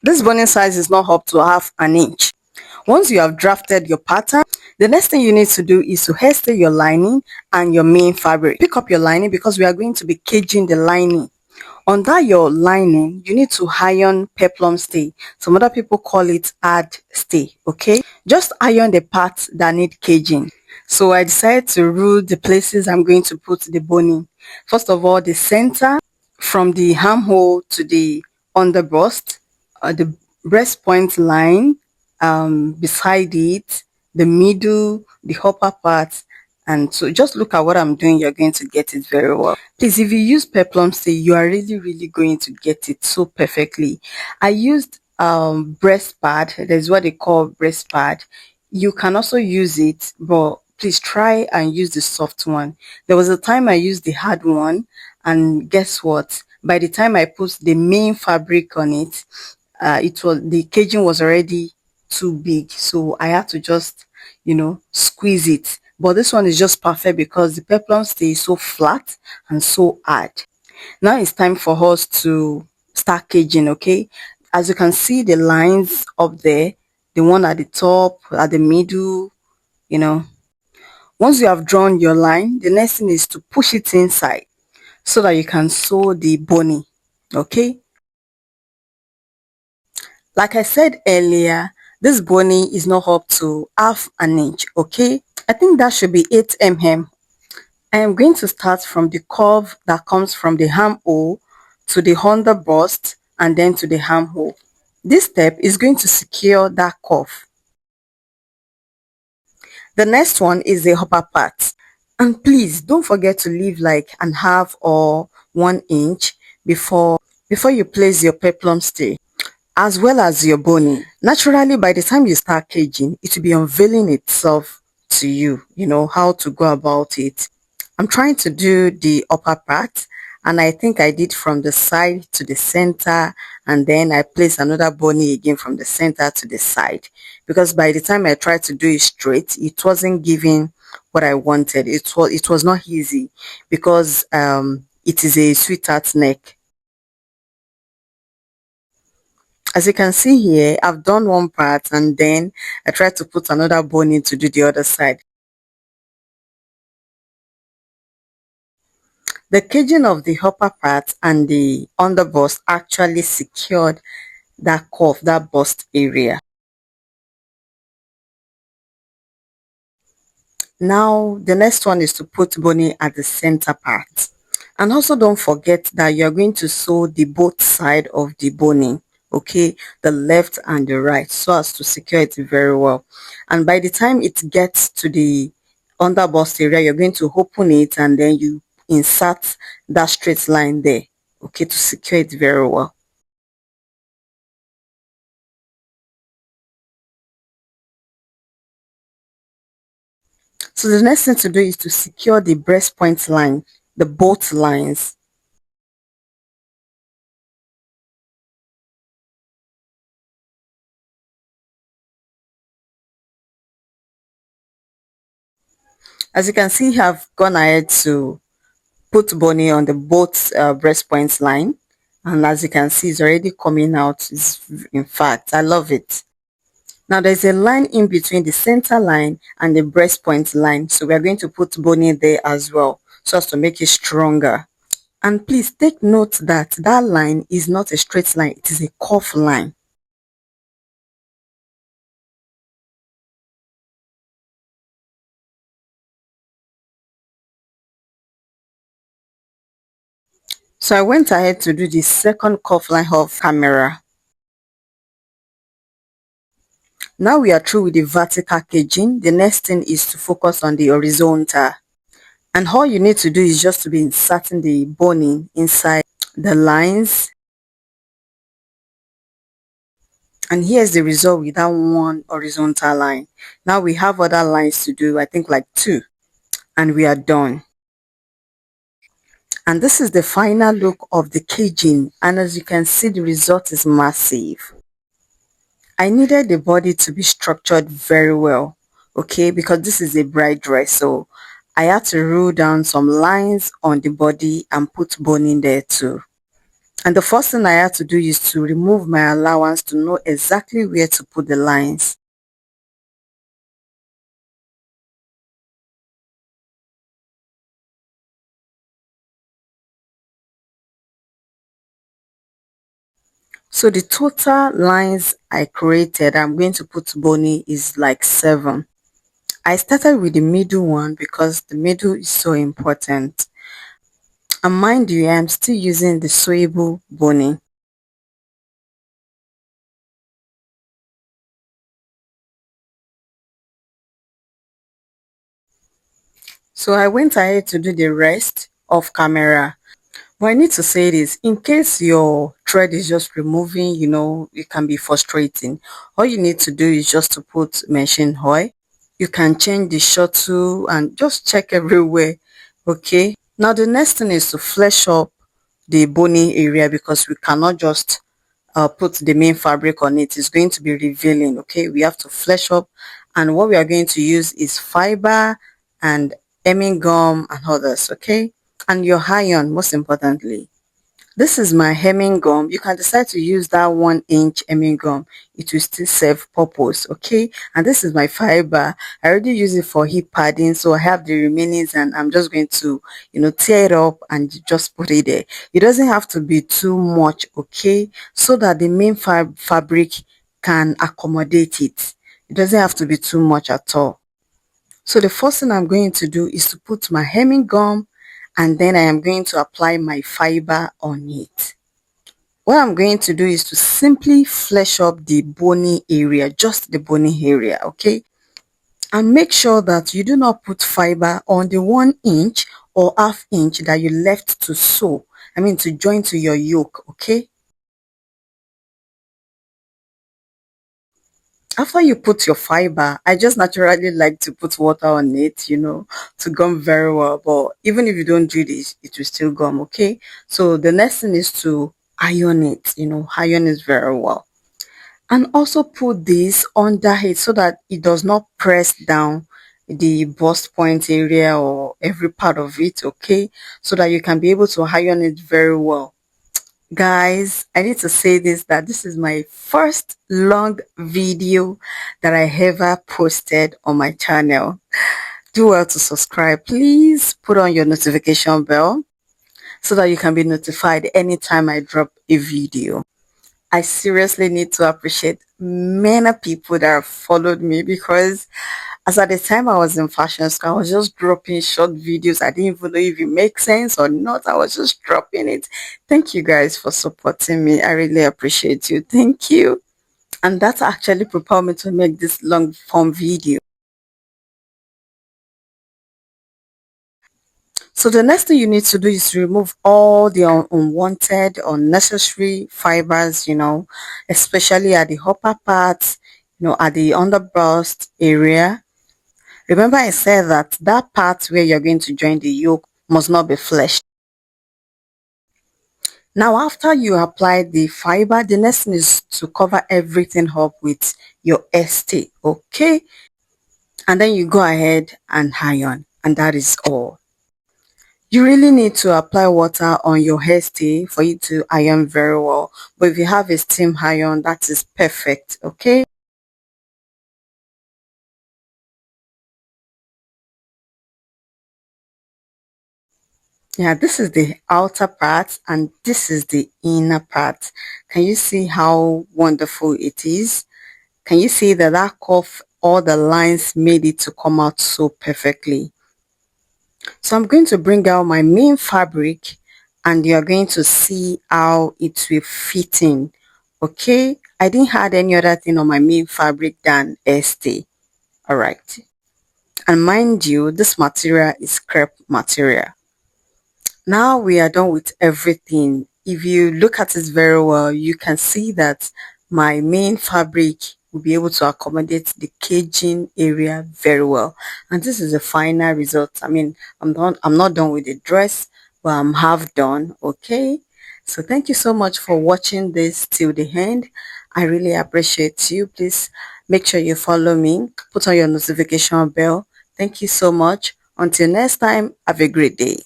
This boning size is not up to half an inch. Once you have drafted your pattern, the next thing you need to do is to hairstyle your lining and your main fabric. Pick up your lining because we are going to be caging the lining. Under your lining, you need to iron peplum stay. Some other people call it hard stay, okay? Just iron the parts that need caging. So I decided to rule the places I'm going to put the boning. First of all, the center, from the armhole to the underbust, the breast point line, beside it, the middle, the upper part, and so just look at what I'm doing. You're going to get it very well. Please, if you use peplum stay, you are really going to get it so perfectly. I used breast pad. That's what they call breast pad. You can also use it, but please try and use the soft one. There was a time I used the hard one, and guess what? By the time I put the main fabric on it, it was the caging was already too big, so I had to just squeeze it. But this one is just perfect because the peplum stays so flat and so hard. Now it's time for us to start caging. Okay, as you can see, the lines up there, the one at the top, at the middle, you know once you have drawn your line, the next thing is to push it inside so that you can sew the boning. Okay, like I said earlier, this boning is not up to half an inch. Okay, I think that should be 8 mm. I am going to start from the curve that comes from the armhole to the under bust and then to the armhole. This step is going to secure that curve. The next one is the upper part. And please don't forget to leave like an half or 1 inch before you place your peplum stay, as well as your boning. Naturally, by the time you start caging, it will be unveiling itself to you, how to go about it. I'm trying to do the upper part, and I think I did from the side to the center, and then I placed another boning again from the center to the side, because by the time I tried to do it straight, it wasn't giving what I wanted. It was not easy because it is a sweetheart neck. As you can see here, I've done one part and then I tried to put another boning to do the other side. The caging of the upper part and the underbust actually secured that curve, that bust area. Now, the next one is to put boning at the center part. And also don't forget that you're going to sew the both side of the boning, okay, the left and the right, so as to secure it very well. And by the time it gets to the underbust area, you're going to open it and then you insert that straight line there, okay, to secure it very well. So the next thing to do is to secure the breast point line, the both lines. As you can see, I've gone ahead to put boning on the both breast points line, and as you can see, it's already coming out. In fact, I love it. Now there's a line in between the center line and the breast point line, so we're going to put boning there as well, so as to make it stronger. And please take note that that line is not a straight line, it is a curved line. So I went ahead to do the second curve line off camera. Now we are through with the vertical caging. The next thing is to focus on the horizontal. And all you need to do is just to be inserting the boning inside the lines. And here's the result with that one horizontal line. Now we have other lines to do, I think like 2. And we are done. And this is the final look of the caging. And as you can see, the result is massive. I needed the body to be structured very well, okay, because this is a bride dress, so I had to rule down some lines on the body and put boning there too. And the first thing I had to do is to remove my allowance to know exactly where to put the lines. So the total lines I created, I'm going to put Bonnie, is like 7. I started with the middle one because the middle is so important. And mind you, I'm still using the sewable Bonnie. So I went ahead to do the rest off camera. But I need to say this, in case your thread is just removing, it can be frustrating. All you need to do is just to put machine oil. You can change the shuttle and just check everywhere. Okay. Now the next thing is to flesh up the boning area because we cannot just put the main fabric on it. It's going to be revealing. Okay. We have to flesh up, and what we are going to use is fiber and hemming gum and others. Okay. And your iron, most importantly. This is my hemming gum. You can decide to use that 1-inch hemming gum. It will still serve purpose, okay? And this is my fiber. I already use it for hip padding, so I have the remainings, and I'm just going to, tear it up and just put it there. It doesn't have to be too much, okay? So that the main fabric can accommodate it. It doesn't have to be too much at all. So the first thing I'm going to do is to put my hemming gum, and then I am going to apply my fiber on it. What I'm going to do is to simply flesh up the bony area, just the bony area, okay? And make sure that you do not put fiber on the 1-inch or half-inch that you left to sew. I mean to join to your yoke, okay? After you put your fiber, I just naturally like to put water on it, to gum very well. But even if you don't do this, it will still gum, okay? So the next thing is to iron it, iron it very well. And also put this under it so that it does not press down the bust point area or every part of it, okay? So that you can be able to iron it very well. Guys, I need to say this, that this is my first long video that I ever posted on my channel. Do well to subscribe. Please put on your notification bell so that you can be notified anytime I drop a video. I seriously need to appreciate many people that have followed me, because as at the time I was in fashion school, I was just dropping short videos. I didn't even know if it makes sense or not. I was just dropping it. Thank you guys for supporting me. I really appreciate you. Thank you. And that actually propelled me to make this long form video. So the next thing you need to do is to remove all the unwanted, unnecessary fibers, especially at the upper part, at the underbust area. Remember I said that that part where you're going to join the yoke must not be fleshed. Now after you apply the fiber, the next thing is to cover everything up with your ST, okay? And then you go ahead and iron, and that is all. You really need to apply water on your hair stay for you to iron very well. But if you have a steam iron, that is perfect, okay? Yeah, this is the outer part and this is the inner part. Can you see how wonderful it is? Can you see that that curve, all the lines made it to come out so perfectly? So I'm going to bring out my main fabric and you're going to see how it will fit in. Okay, I didn't add any other thing on my main fabric than ST. All right, and mind you, this material is crepe material. Now we are done with everything. If you look at it very well, you can see that my main fabric will be able to accommodate the caging area very well. And this is the final result. I mean, I'm not done with the dress, but I'm half done. Okay. So thank you so much for watching this till the end. I really appreciate you. Please make sure you follow me. Put on your notification bell. Thank you so much. Until next time, have a great day.